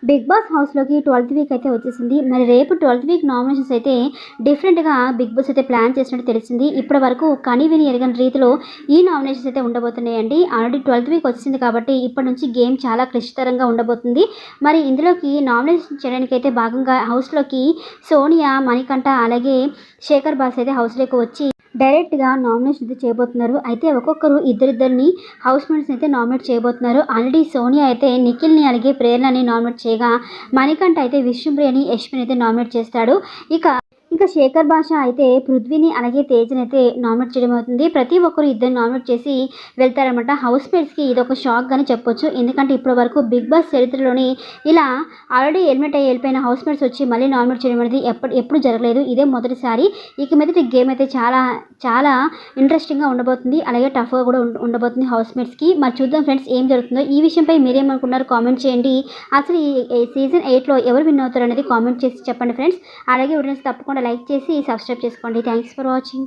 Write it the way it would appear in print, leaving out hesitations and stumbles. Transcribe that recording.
Big boss హౌస్‌లోకి 12థ్ week అయితే వచ్చేసింది. మరి రేపు 12థ్ వీక్ నామినేషన్స్ అయితే డిఫరెంట్‌గా బిగ్ బాస్ అయితే ప్లాన్ చేసినట్టు తెలిసింది. ఇప్పటి వరకు కని విని ఎరగని రీతిలో ఈ నామినేషన్స్ అయితే ఉండబోతున్నాయండి. ఆల్రెడీ 12థ్ వీక్ వచ్చింది కాబట్టి ఇప్పటి నుంచి గేమ్ చాలా క్లిష్టతరంగా ఉండబోతుంది. మరి ఇందులోకి నామినేషన్ చేయడానికైతే భాగంగా హౌస్‌లోకి సోనియా, మణికంఠ అలాగే శేఖర్ బాస్ అయితే హౌస్‌లోకి వచ్చి డైరెక్ట్‌గా నామినేషన్ అయితే చేయబోతున్నారు. అయితే ఒక్కొక్కరు ఇద్దరిద్దరిని హౌస్‌మేట్స్‌ని అయితే నామినేట్ చేయబోతున్నారు. ఆల్రెడీ సోనియా అయితే నిఖిల్‌ని అలాగే ప్రేరణని నామినేట్ చేయగా, మణికంఠ అయితే విష్ణుప్రియని, యష్మిని అయితే నామినేట్ చేస్తాడు. ఇక శేఖర్ భాష అయితే పృథ్వీని అలాగే తేజని అయితే నామినేట్ చేయడం అవుతుంది. ప్రతి ఒక్కరు ఇద్దరిని నామినేట్ చేసి వెళ్తారనమాట. హౌస్‌మేట్స్‌కి ఇదొక షాక్ అని చెప్పొచ్చు. ఎందుకంటే ఇప్పటి వరకు బిగ్ బాస్ చరిత్రలోని ఇలా ఆల్రెడీ ఎలిమినేట్ అయ్యి వెళ్ళిపోయిన హౌస్‌మేట్స్ వచ్చి మళ్ళీ నామినేట్ చేయడం అనేది ఎప్పుడు జరగలేదు. ఇదే మొదటిసారి. ఇక మీదట గేమ్ అయితే చాలా చాలా ఇంట్రెస్టింగ్‌గా ఉండబోతుంది. అలాగే టఫ్‌గా కూడా ఉండబోతుంది హౌస్‌మేట్స్‌కి. మరి చూద్దాం ఫ్రెండ్స్ ఏం జరుగుతుందో. ఈ విషయంపై మీరేమనుకున్నారు కామెంట్ చేయండి. అసలు ఈ సీజన్ 8లో ఎవరు విన్ అవుతారు అనేది కామెంట్ చేసి చెప్పండి ఫ్రెండ్స్. అలాగే వీడియోని తప్పకుండా లైక్ చేసి సబ్స్క్రైబ్ చేసుకోండి. Thanks for watching.